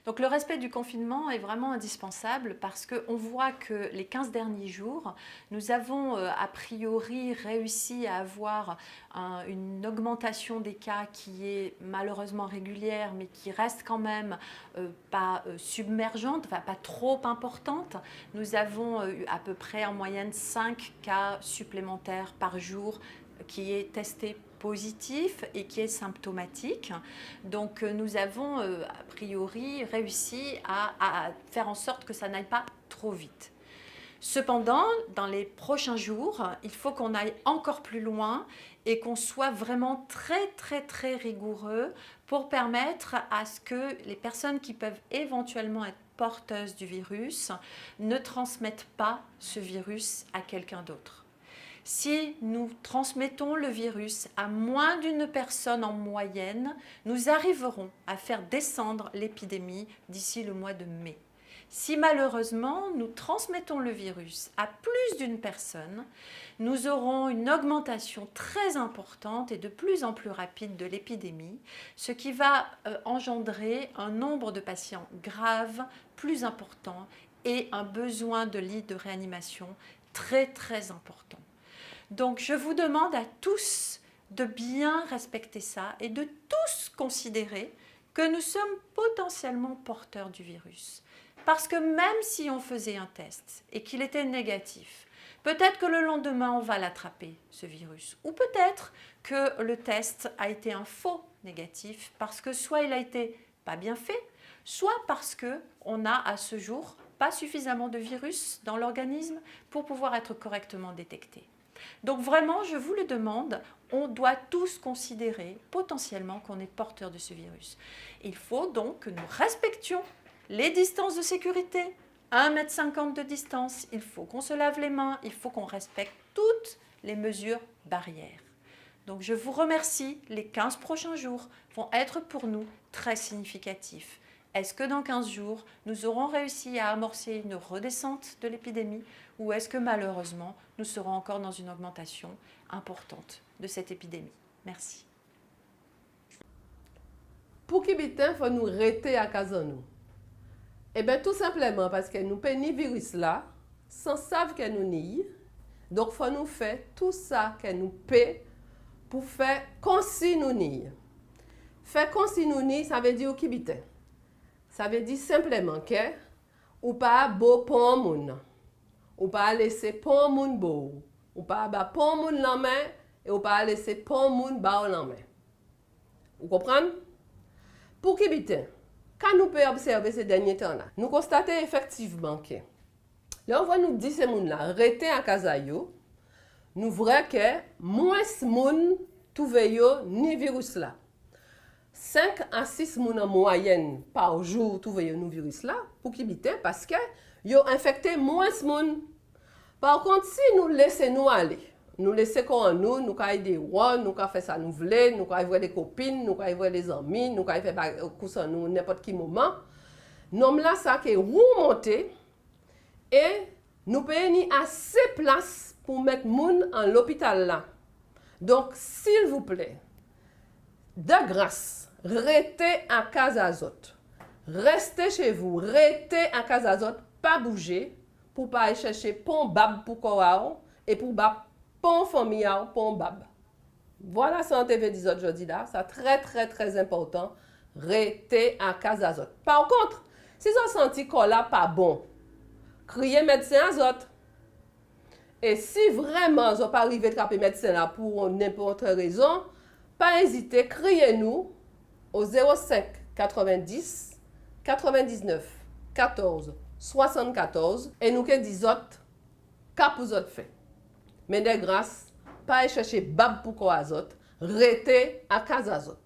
Donc le respect du confinement est vraiment indispensable parce qu'on voit que les 15 derniers jours, nous avons a priori réussi à avoir une augmentation des cas qui est malheureusement régulière mais qui reste quand même pas submergente, enfin pas trop importante. Nous avons eu à peu près en moyenne 5 cas supplémentaires par jour qui est testé positif et qui est symptomatique. Donc nous avons a priori réussi à faire en sorte que ça n'aille pas trop vite. Cependant, dans les prochains jours, il faut qu'on aille encore plus loin et qu'on soit vraiment très rigoureux pour permettre à ce que les personnes qui peuvent éventuellement être porteuses du virus ne transmettent pas ce virus à quelqu'un d'autre. Si nous transmettons le virus à moins d'une personne en moyenne, nous arriverons à faire descendre l'épidémie d'ici le mois de mai. Si malheureusement nous transmettons le virus à plus d'une personne, nous aurons une augmentation très importante et de plus en plus rapide de l'épidémie, ce qui va engendrer un nombre de patients graves plus important et un besoin de lits de réanimation très important. Donc je vous demande à tous de bien respecter ça et de tous considérer que nous sommes potentiellement porteurs du virus. Parce que même si on faisait un test et qu'il était négatif, peut-être que le lendemain on va l'attraper, ce virus. Ou peut-être que le test a été un faux négatif parce que soit il a été pas bien fait, soit parce qu'on a à ce jour pas suffisamment de virus dans l'organisme pour pouvoir être correctement détecté. Donc vraiment, je vous le demande, on doit tous considérer potentiellement qu'on est porteur de ce virus. Il faut donc que nous respections les distances de sécurité, 1,50 m de distance, il faut qu'on se lave les mains, il faut qu'on respecte toutes les mesures barrières. Donc je vous remercie, les 15 prochains jours vont être pour nous très significatifs. Est-ce que dans 15 jours, nous aurons réussi à amorcer une redescente de l'épidémie ou est-ce que malheureusement, nous serons encore dans une augmentation importante de cette épidémie? Merci. Pour qui bitin, faut nous rester à casa nous. Eh bien, tout simplement parce que nous peignons virus là, sans savoir que nous n'y. Donc, faut nous faire tout ça que nous paie pour faire comme si nous n'y. Faire comme si nous n'y, ça veut dire qui bitin. Ça veut dire simplement que ou pas beau pour moun. Ou pas laisser pour moun beau. Ou pas ba pour moun la main et ou pas laisser pour moun ba la main. Vous comprenez? Pour qui bitin? Quand nous pouvons observer ces derniers temps-là, nous constatons effectivement que là, on va nous dire ces gens-là, rester à casa yo, nous voyons que moins de monde trouve ni virus là. 5 à 6 moun en moyenne par jour trouve nous virus là, pour qui bitin, parce que yo infecté moins de monde. Par contre, si nous laissons nous aller, nous laissons qu'on nous, nous avons des rois, nous avons fait ça nous voulons, nous avons voir des copines, nous avons voir des amis, nous avons fait cousin nous n'importe quel moment. Nous là ça qui remonté et nous payons assez de place pour mettre moun en l'hôpital là. Donc s'il vous plaît, de grâce, restez à casa azot. Restez chez vous, restez à casa azot, pas bouger pour pas aller chercher pon bab pour koao et pour bab pon famille pon bab. Voilà ça on TV des autres aujourd'hui là, c'est très important. Restez à casa azot. Par contre, si vous sentez qu'on là pas bon, criez médecin azot. Et si vraiment vous pas arrivé à attraper médecin là pour n'importe quelle raison, pas hésiter, criez-nous au 05 90 99 14 74 et nous que dis autres cap vous autres fait. Mais de grâce, pas chercher bab pour quoi azot, restez à casa azot.